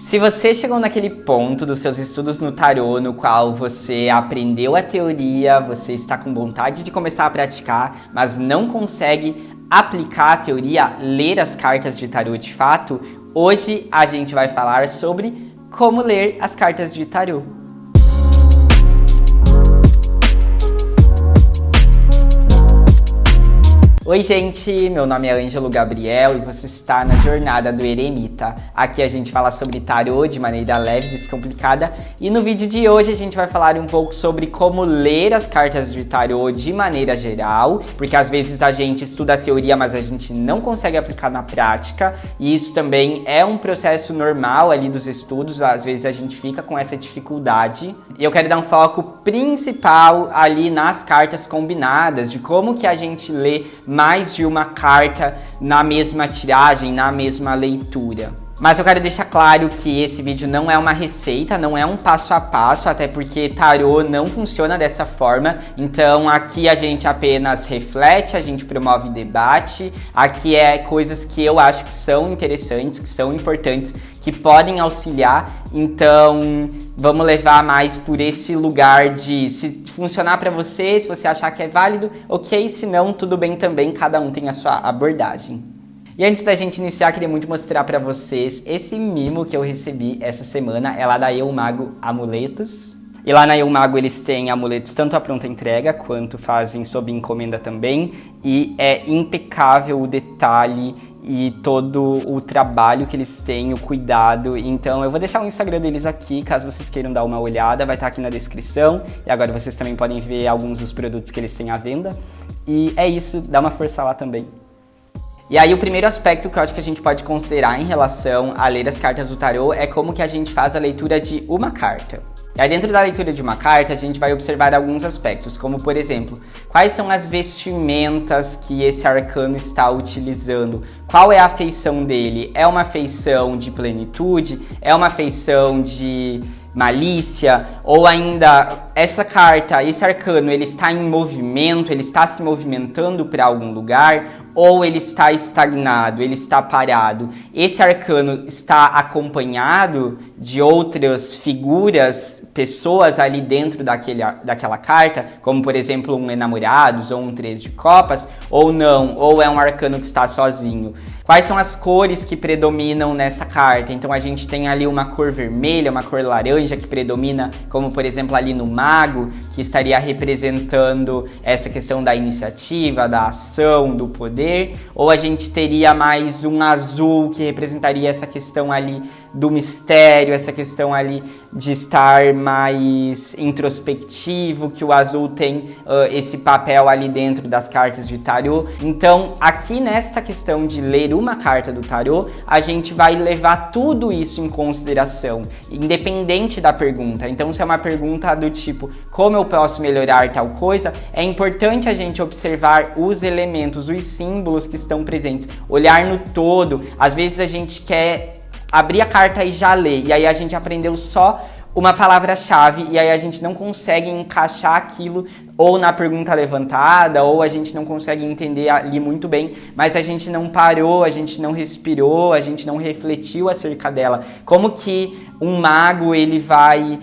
Se você chegou naquele ponto dos seus estudos no tarô, no qual você aprendeu a teoria, você está com vontade de começar a praticar, mas não consegue aplicar a teoria, ler as cartas de tarô de fato, hoje a gente vai falar sobre como ler as cartas de tarô. Oi gente, meu nome é Ângelo Gabriel e você está na Jornada do Eremita. Aqui a gente fala sobre tarô de maneira leve, descomplicada, e no vídeo de hoje a gente vai falar um pouco sobre como ler as cartas de tarô de maneira geral, porque às vezes a gente estuda a teoria, mas a gente não consegue aplicar na prática, e isso também é um processo normal ali dos estudos, às vezes a gente fica com essa dificuldade. E eu quero dar um foco principal ali nas cartas combinadas, de como que a gente lê mais de uma carta na mesma tiragem, na mesma leitura. Mas eu quero deixar claro que esse vídeo não é uma receita, não é um passo a passo, até porque tarô não funciona dessa forma. Então aqui a gente apenas reflete, a gente promove debate. Aqui é coisas que eu acho que são interessantes, que são importantes, que podem auxiliar. Então vamos levar mais por esse lugar de se funcionar para você, se você achar que é válido, ok, se não, tudo bem também, cada um tem a sua abordagem. E antes da gente iniciar, queria muito mostrar pra vocês esse mimo que eu recebi essa semana. É lá da Eu Mago Amuletos. E lá na Eu Mago eles têm amuletos tanto à pronta entrega, quanto fazem sob encomenda também. E é impecável o detalhe e todo o trabalho que eles têm, o cuidado. Então eu vou deixar o Instagram deles aqui, caso vocês queiram dar uma olhada. Vai estar aqui na descrição. E agora vocês também podem ver alguns dos produtos que eles têm à venda. E é isso, dá uma força lá também. E aí o primeiro aspecto que eu acho que a gente pode considerar em relação a ler as cartas do tarô é como que a gente faz a leitura de uma carta. E aí dentro da leitura de uma carta a gente vai observar alguns aspectos, como por exemplo, quais são as vestimentas que esse arcano está utilizando, qual é a feição dele, é uma feição de plenitude, é uma feição de malícia, ou ainda essa carta, esse arcano, ele está em movimento, ele está se movimentando para algum lugar, ou ele está estagnado, ele está parado. Esse arcano está acompanhado de outras figuras, pessoas ali dentro daquela carta, como por exemplo um enamorados ou um 3 de copas, ou não, ou é um arcano que está sozinho. Quais são as cores que predominam nessa carta? Então a gente tem ali uma cor vermelha, uma cor laranja que predomina, como por exemplo ali no mago, que estaria representando essa questão da iniciativa, da ação, do poder. Ou a gente teria mais um azul que representaria essa questão ali do mistério, essa questão ali de estar mais introspectivo, que o azul tem esse papel ali dentro das cartas de tarô. Então aqui nesta questão de ler uma carta do tarô, a gente vai levar tudo isso em consideração, independente da pergunta. Então se é uma pergunta do tipo, como eu posso melhorar tal coisa, é importante a gente observar os elementos, os símbolos que estão presentes, olhar no todo. Às vezes a gente quer abrir a carta e já ler, e aí a gente aprendeu só uma palavra-chave, e aí a gente não consegue encaixar aquilo ou na pergunta levantada, ou a gente não consegue entender ali muito bem, mas a gente não parou, a gente não respirou, a gente não refletiu acerca dela. Como que um mago ele vai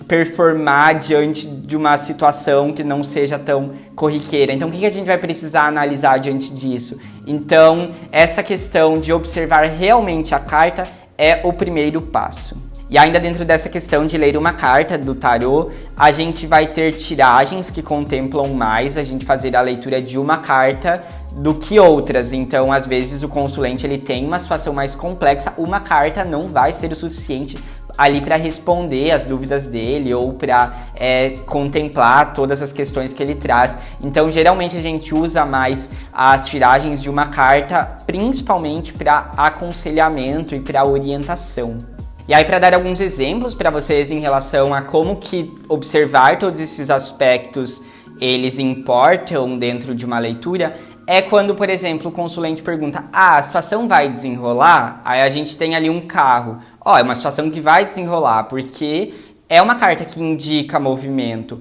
performar diante de uma situação que não seja tão corriqueira? Então o que a gente vai precisar analisar diante disso? Então essa questão de observar realmente a carta é o primeiro passo. E ainda dentro dessa questão de ler uma carta do tarô, a gente vai ter tiragens que contemplam mais a gente fazer a leitura de uma carta do que outras. Então, às vezes, o consulente ele tem uma situação mais complexa, uma carta não vai ser o suficiente ali para responder as dúvidas dele ou para contemplar todas as questões que ele traz. Então, geralmente, a gente usa mais as tiragens de uma carta, principalmente para aconselhamento e para orientação. E aí, para dar alguns exemplos para vocês em relação a como que observar todos esses aspectos eles importam dentro de uma leitura, é quando, por exemplo, o consulente pergunta, a situação vai desenrolar? Aí a gente tem ali um carro. É uma situação que vai desenrolar, porque é uma carta que indica movimento.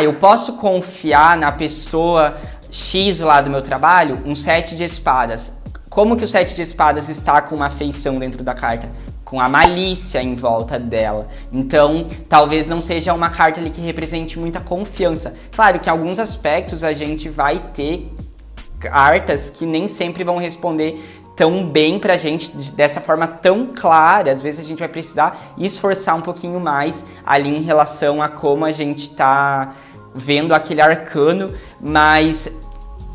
Eu posso confiar na pessoa X lá do meu trabalho? Um 7 de espadas. Como que o 7 de espadas está com uma feição dentro da carta? com a malícia em volta dela. Então, talvez não seja uma carta ali que represente muita confiança. Claro que em alguns aspectos a gente vai ter cartas que nem sempre vão responder tão bem pra gente, dessa forma tão clara. Às vezes a gente vai precisar esforçar um pouquinho mais ali em relação a como a gente tá vendo aquele arcano, mas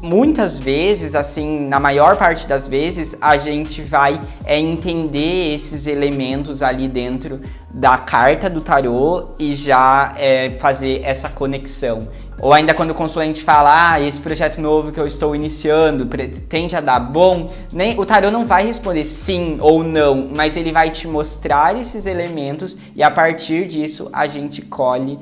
muitas vezes, assim, na maior parte das vezes, a gente vai entender esses elementos ali dentro da carta do tarô e já fazer essa conexão. Ou ainda quando o consulente fala, esse projeto novo que eu estou iniciando tende a dar bom, o tarô não vai responder sim ou não, mas ele vai te mostrar esses elementos e a partir disso a gente colhe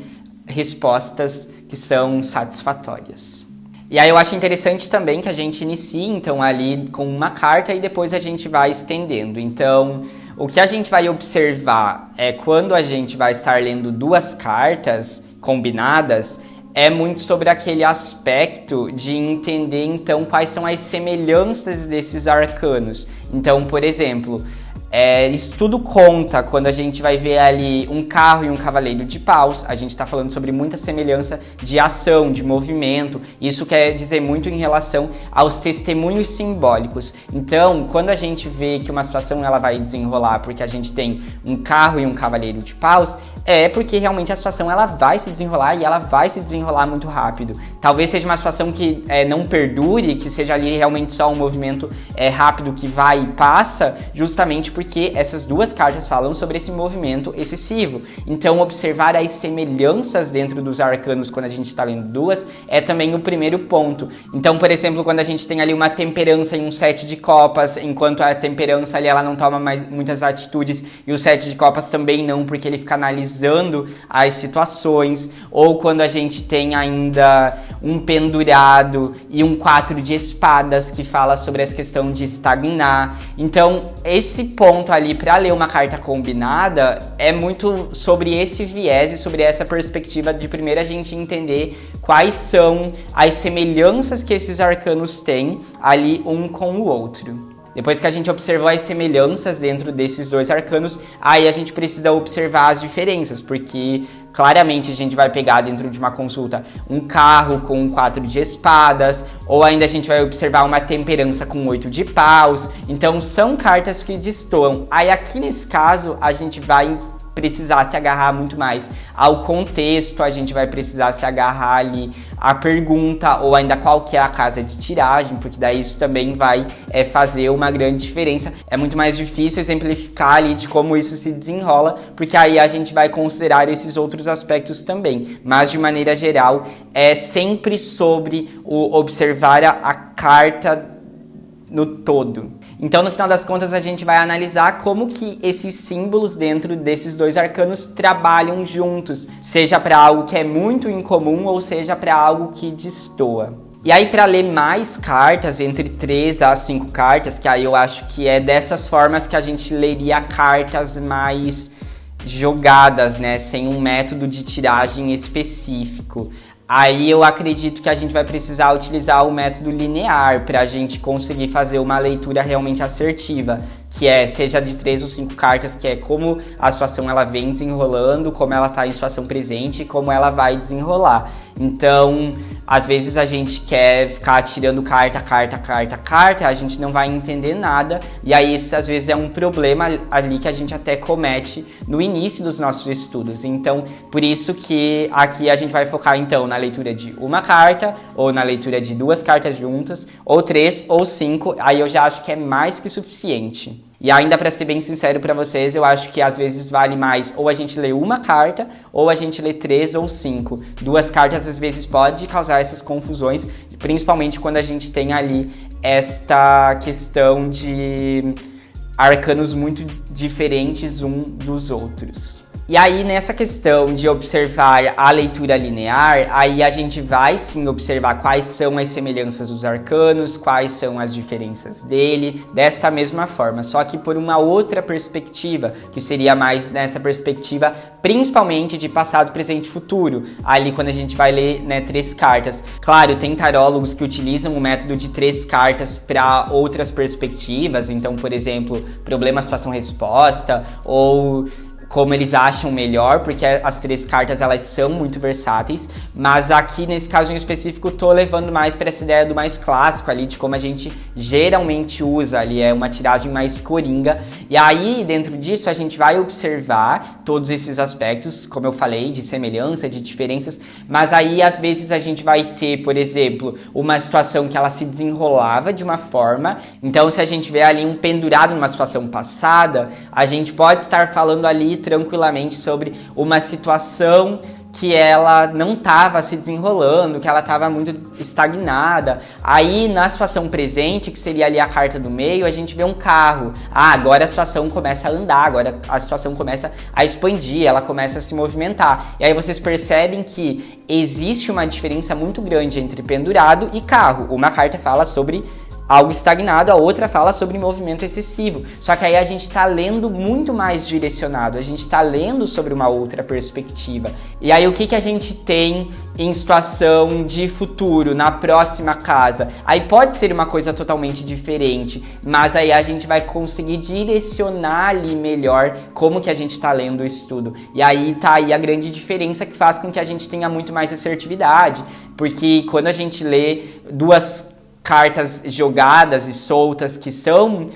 respostas que são satisfatórias. E aí eu acho interessante também que a gente inicie, então, ali com uma carta e depois a gente vai estendendo. Então, o que a gente vai observar é quando a gente vai estar lendo duas cartas combinadas, é muito sobre aquele aspecto de entender, então, quais são as semelhanças desses arcanos. Então, por exemplo, isso tudo conta quando a gente vai ver ali um carro e um cavaleiro de paus. A gente está falando sobre muita semelhança de ação, de movimento. Isso quer dizer muito em relação aos testemunhos simbólicos. Então, quando a gente vê que uma situação ela vai desenrolar porque a gente tem um carro e um cavaleiro de paus, é porque realmente a situação ela vai se desenrolar e ela vai se desenrolar muito rápido. Talvez seja uma situação que não perdure, que seja ali realmente só um movimento rápido que vai e passa, justamente porque essas duas cartas falam sobre esse movimento excessivo. Então, observar as semelhanças dentro dos arcanos quando a gente está lendo duas é também o primeiro ponto. Então, por exemplo, quando a gente tem ali uma temperança e um 7 de copas, enquanto a temperança ali ela não toma mais muitas atitudes e o 7 de copas também não, porque ele fica analisando as situações, ou quando a gente tem ainda um pendurado e um 4 de espadas que fala sobre essa questão de estagnar. Então, esse ponto ali para ler uma carta combinada é muito sobre esse viés e sobre essa perspectiva de primeiro a gente entender quais são as semelhanças que esses arcanos têm ali um com o outro. Depois que a gente observou as semelhanças dentro desses dois arcanos, aí a gente precisa observar as diferenças, porque claramente a gente vai pegar dentro de uma consulta um carro com 4 de espadas, ou ainda a gente vai observar uma temperança com 8 de paus. Então são cartas que destoam. Aí aqui nesse caso a gente vai precisar se agarrar muito mais ao contexto, a gente vai precisar se agarrar ali à pergunta ou ainda qual que é a casa de tiragem, porque daí isso também vai fazer uma grande diferença. É muito mais difícil exemplificar ali de como isso se desenrola, porque aí a gente vai considerar esses outros aspectos também, mas de maneira geral é sempre sobre o observar a carta no todo. Então, no final das contas, a gente vai analisar como que esses símbolos dentro desses dois arcanos trabalham juntos, seja para algo que é muito incomum ou seja para algo que destoa. E aí, para ler mais cartas, entre 3 a 5 cartas, que aí eu acho que é dessas formas que a gente leria cartas mais jogadas, né, sem um método de tiragem específico. Aí eu acredito que a gente vai precisar utilizar o método linear para a gente conseguir fazer uma leitura realmente assertiva, que seja de 3 ou 5 cartas, que é como a situação ela vem desenrolando, como ela está em situação presente e como ela vai desenrolar. Então, às vezes a gente quer ficar tirando carta, a gente não vai entender nada, e aí esse às vezes é um problema ali que a gente até comete no início dos nossos estudos. Então, por isso que aqui a gente vai focar então na leitura de uma carta, ou na leitura de 2 cartas juntas, ou 3 ou 5, aí eu já acho que é mais que suficiente. E ainda, para ser bem sincero para vocês, eu acho que às vezes vale mais ou a gente lê uma carta ou a gente lê 3 ou 5. 2 cartas às vezes pode causar essas confusões, principalmente quando a gente tem ali esta questão de arcanos muito diferentes um dos outros. E aí, nessa questão de observar a leitura linear, aí a gente vai sim observar quais são as semelhanças dos arcanos, quais são as diferenças dele, desta mesma forma, só que por uma outra perspectiva, que seria mais nessa perspectiva principalmente de passado, presente e futuro, ali quando a gente vai ler, né, 3 cartas. Claro, tem tarólogos que utilizam o método de 3 cartas para outras perspectivas, então, por exemplo, problema, situação, resposta, ou como eles acham melhor, porque as 3 cartas elas são muito versáteis, mas aqui nesse caso em específico tô levando mais para essa ideia do mais clássico ali, de como a gente geralmente usa ali, é uma tiragem mais coringa, e aí dentro disso a gente vai observar todos esses aspectos, como eu falei, de semelhança, de diferenças, mas aí às vezes a gente vai ter, por exemplo, uma situação que ela se desenrolava de uma forma, então se a gente vê ali um pendurado numa situação passada, a gente pode estar falando ali tranquilamente sobre uma situação que ela não estava se desenrolando, que ela estava muito estagnada. Aí, na situação presente, que seria ali a carta do meio, a gente vê um carro. Ah, agora a situação começa a andar, agora a situação começa a expandir, ela começa a se movimentar. E aí vocês percebem que existe uma diferença muito grande entre pendurado e carro. Uma carta fala sobre algo estagnado, a outra fala sobre movimento excessivo. Só que aí a gente está lendo muito mais direcionado, a gente está lendo sobre uma outra perspectiva. E aí o que a gente tem em situação de futuro, na próxima casa? Aí pode ser uma coisa totalmente diferente, mas aí a gente vai conseguir direcionar ali melhor como que a gente está lendo o estudo. E aí tá aí a grande diferença que faz com que a gente tenha muito mais assertividade, porque quando a gente lê 2 cartas jogadas e soltas que são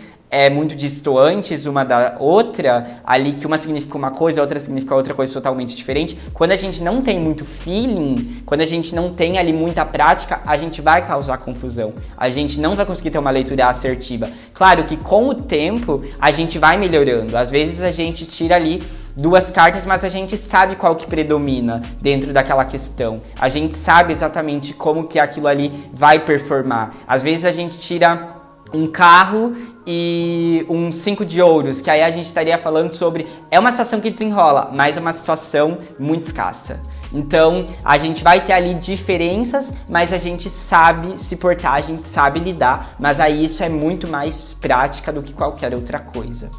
muito distantes uma da outra, ali que uma significa uma coisa, a outra significa outra coisa totalmente diferente, quando a gente não tem muito feeling, quando a gente não tem ali muita prática, a gente vai causar confusão, a gente não vai conseguir ter uma leitura assertiva. Claro que com o tempo a gente vai melhorando, às vezes a gente tira ali 2 cartas, mas a gente sabe qual que predomina dentro daquela questão. A gente sabe exatamente como que aquilo ali vai performar. Às vezes a gente tira um carro e um 5 de ouros, que aí a gente estaria falando sobre... É uma situação que desenrola, mas é uma situação muito escassa. Então, a gente vai ter ali diferenças, mas a gente sabe se portar, a gente sabe lidar, mas aí isso é muito mais prática do que qualquer outra coisa.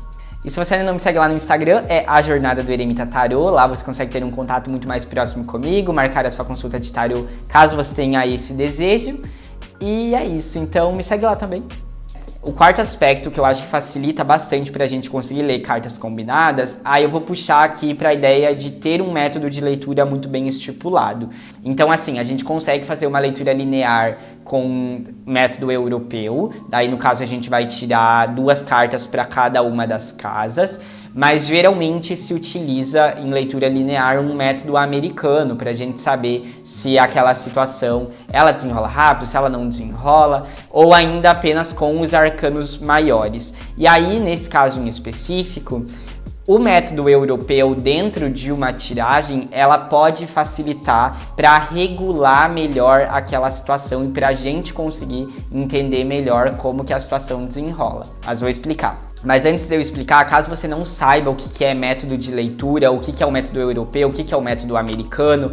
E se você ainda não me segue lá no Instagram, é a Jornada do Eremita Tarô. Lá você consegue ter um contato muito mais próximo comigo, marcar a sua consulta de tarô, caso você tenha esse desejo. E é isso, então me segue lá também. O quarto aspecto que eu acho que facilita bastante para a gente conseguir ler cartas combinadas, aí eu vou puxar aqui para a ideia de ter um método de leitura muito bem estipulado. Então, assim, a gente consegue fazer uma leitura linear com método europeu, daí no caso a gente vai tirar 2 cartas para cada uma das casas, mas geralmente se utiliza em leitura linear um método americano para a gente saber se aquela situação ela desenrola rápido, se ela não desenrola, ou ainda apenas com os arcanos maiores. E aí, nesse caso em específico, o método europeu dentro de uma tiragem, ela pode facilitar para regular melhor aquela situação e para a gente conseguir entender melhor como que a situação desenrola. Mas vou explicar. Mas antes de eu explicar, caso você não saiba o que é método de leitura, o que é o método europeu, o que é o método americano,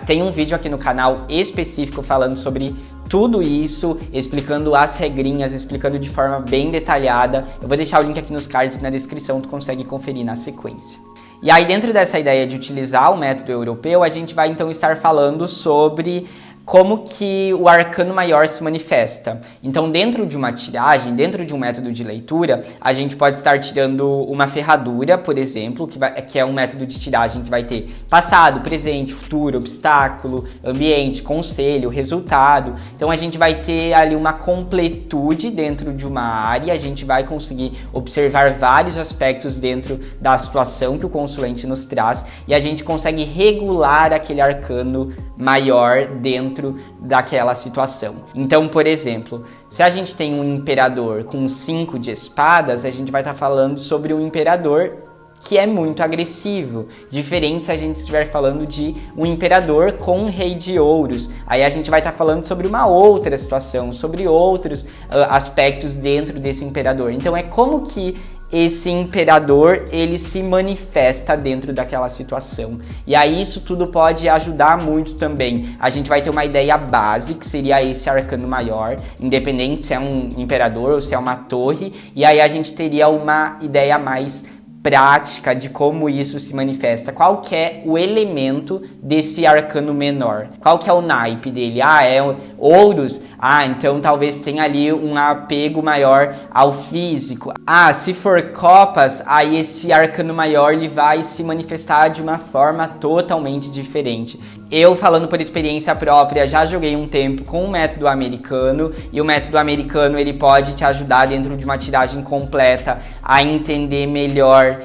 tem um vídeo aqui no canal específico falando sobre tudo isso, explicando as regrinhas, explicando de forma bem detalhada. Eu vou deixar o link aqui nos cards na descrição, tu consegue conferir na sequência. E aí, dentro dessa ideia de utilizar o método europeu, a gente vai então estar falando sobre como que o arcano maior se manifesta. Então, dentro de uma tiragem, dentro de um método de leitura, a gente pode estar tirando uma ferradura, por exemplo, que é um método de tiragem que vai ter passado, presente, futuro, obstáculo, ambiente, conselho, resultado. Então, a gente vai ter ali uma completude dentro de uma área, a gente vai conseguir observar vários aspectos dentro da situação que o consulente nos traz e a gente consegue regular aquele arcano maior dentro daquela situação. Então, por exemplo, se a gente tem um imperador com 5 de espadas, a gente vai estar falando sobre um imperador que é muito agressivo, diferente se a gente estiver falando de um imperador com um rei de ouros. Aí a gente vai estar falando sobre uma outra situação, sobre outros aspectos dentro desse imperador. Então é como que esse imperador, ele se manifesta dentro daquela situação. E aí isso tudo pode ajudar muito também. A gente vai ter uma ideia base, que seria esse arcano maior, independente se é um imperador ou se é uma torre, e aí a gente teria uma ideia mais prática de como isso se manifesta. Qual que é o elemento desse arcano menor? Qual que é o naipe dele? É ouros? Então talvez tenha ali um apego maior ao físico. Se for copas, aí esse arcano maior ele vai se manifestar de uma forma totalmente diferente. Eu, falando por experiência própria, já joguei um tempo com o método americano, e o método americano ele pode te ajudar dentro de uma tiragem completa a entender melhor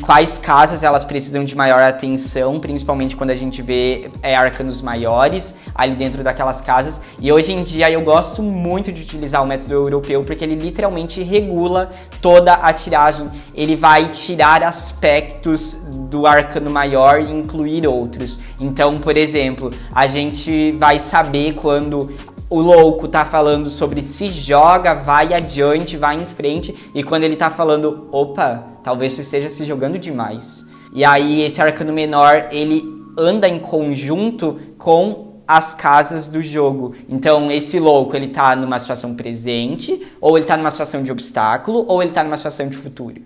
quais casas elas precisam de maior atenção, principalmente quando a gente vê arcanos maiores ali dentro daquelas casas. E hoje em dia eu gosto muito de utilizar o método europeu, porque ele literalmente regula toda a tiragem. Ele vai tirar aspectos do arcano maior e incluir outros. Então, por exemplo, a gente vai saber quando o louco tá falando sobre se joga, vai adiante, vai em frente, e quando ele tá falando, opa, talvez tu esteja se jogando demais. E aí esse arcano menor, ele anda em conjunto com as casas do jogo. Então esse louco, ele tá numa situação presente, ou ele tá numa situação de obstáculo, ou ele tá numa situação de futuro.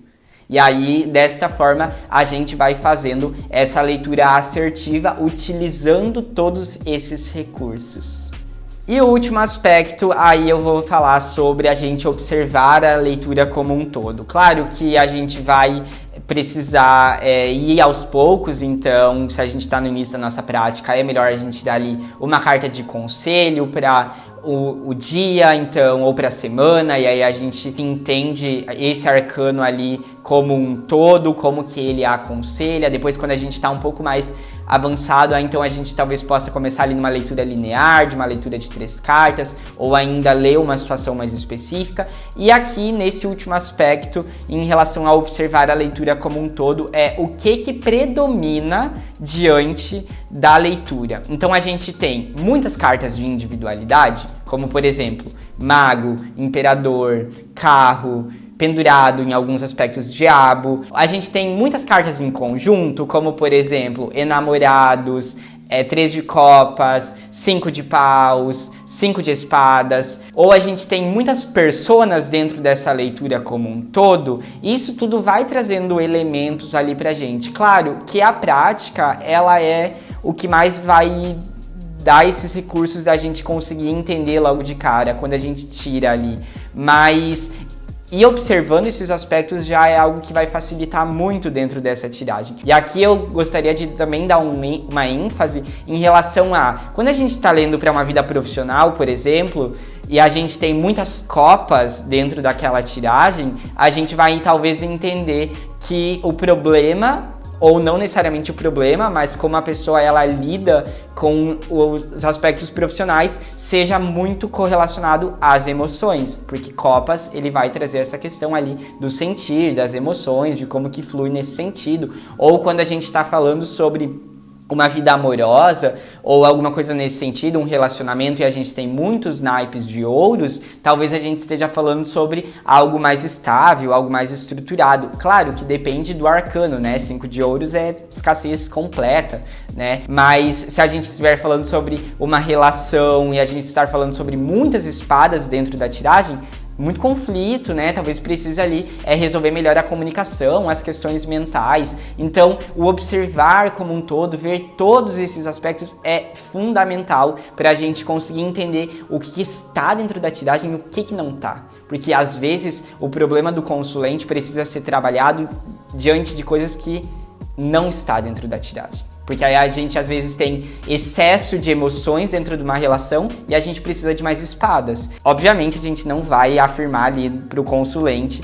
E aí, desta forma, a gente vai fazendo essa leitura assertiva, utilizando todos esses recursos. E o último aspecto, aí eu vou falar sobre a gente observar a leitura como um todo. Claro que a gente vai precisar ir aos poucos, então se a gente está no início da nossa prática, é melhor a gente dar ali uma carta de conselho para o dia, então, ou para a semana, e aí a gente entende esse arcano ali como um todo, como que ele aconselha. Depois, quando a gente está um pouco mais avançado, então a gente talvez possa começar ali numa leitura linear, de uma leitura de 3 cartas, ou ainda ler uma situação mais específica. E aqui, nesse último aspecto, em relação a observar a leitura como um todo, o que predomina diante da leitura. Então a gente tem muitas cartas de individualidade, como por exemplo, mago, imperador, carro, pendurado, em alguns aspectos, diabo. A gente tem muitas cartas em conjunto, como por exemplo, enamorados, 3 de copas, 5 de paus, 5 de espadas. Ou a gente tem muitas personas dentro dessa leitura como um todo. E isso tudo vai trazendo elementos ali pra gente. Claro que a prática, ela é o que mais vai dar esses recursos da gente conseguir entender logo de cara, quando a gente tira ali. Mas e observando esses aspectos já é algo que vai facilitar muito dentro dessa tiragem. E aqui eu gostaria de também dar uma ênfase em relação a quando a gente está lendo para uma vida profissional, por exemplo, e a gente tem muitas copas dentro daquela tiragem, a gente vai talvez entender que o problema, ou não necessariamente o problema, mas como a pessoa ela lida com os aspectos profissionais, seja muito correlacionado às emoções, porque copas ele vai trazer essa questão ali do sentir, das emoções, de como que flui nesse sentido. Ou quando a gente está falando sobre uma vida amorosa ou alguma coisa nesse sentido, um relacionamento, e a gente tem muitos naipes de ouros, talvez a gente esteja falando sobre algo mais estável, algo mais estruturado. Claro que depende do arcano, né? 5 de ouros é escassez completa, né? Mas se a gente estiver falando sobre uma relação e a gente estar falando sobre muitas espadas dentro da tiragem, muito conflito, né? Talvez precise ali resolver melhor a comunicação, as questões mentais. Então, o observar como um todo, ver todos esses aspectos é fundamental para a gente conseguir entender o que está dentro da tiragem e o que não está. Porque, às vezes, o problema do consulente precisa ser trabalhado diante de coisas que não está dentro da tiragem. Porque aí a gente às vezes tem excesso de emoções dentro de uma relação e a gente precisa de mais espadas. Obviamente a gente não vai afirmar ali pro consulente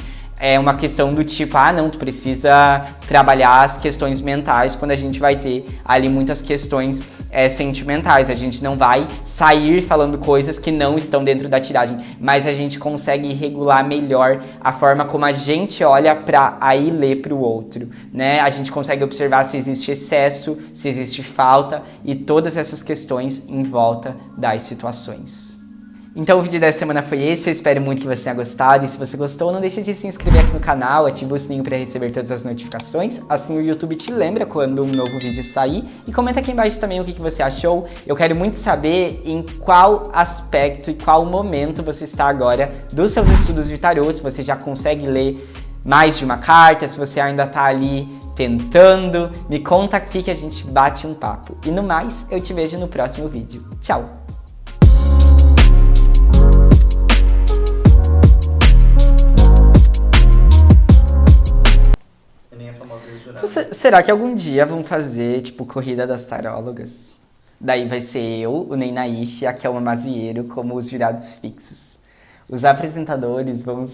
uma questão do tipo, não, tu precisa trabalhar as questões mentais quando a gente vai ter ali muitas questões sentimentais. A gente não vai sair falando coisas que não estão dentro da tiragem, mas a gente consegue regular melhor a forma como a gente olha para aí ler para o outro, né? A gente consegue observar se existe excesso, se existe falta e todas essas questões em volta das situações. Então o vídeo dessa semana foi esse, eu espero muito que você tenha gostado, e se você gostou, não deixe de se inscrever aqui no canal, ativa o sininho para receber todas as notificações, assim o YouTube te lembra quando um novo vídeo sair, e comenta aqui embaixo também o que você achou. Eu quero muito saber em qual aspecto e qual momento você está agora dos seus estudos de tarô, se você já consegue ler mais de uma carta, se você ainda está ali tentando, me conta aqui que a gente bate um papo. E no mais, eu te vejo no próximo vídeo. Tchau! Será que algum dia vão fazer, tipo, corrida das tarólogas? Daí vai ser eu, o Ney Naif e a Kelma Mazieiro como os jurados fixos. Os apresentadores vão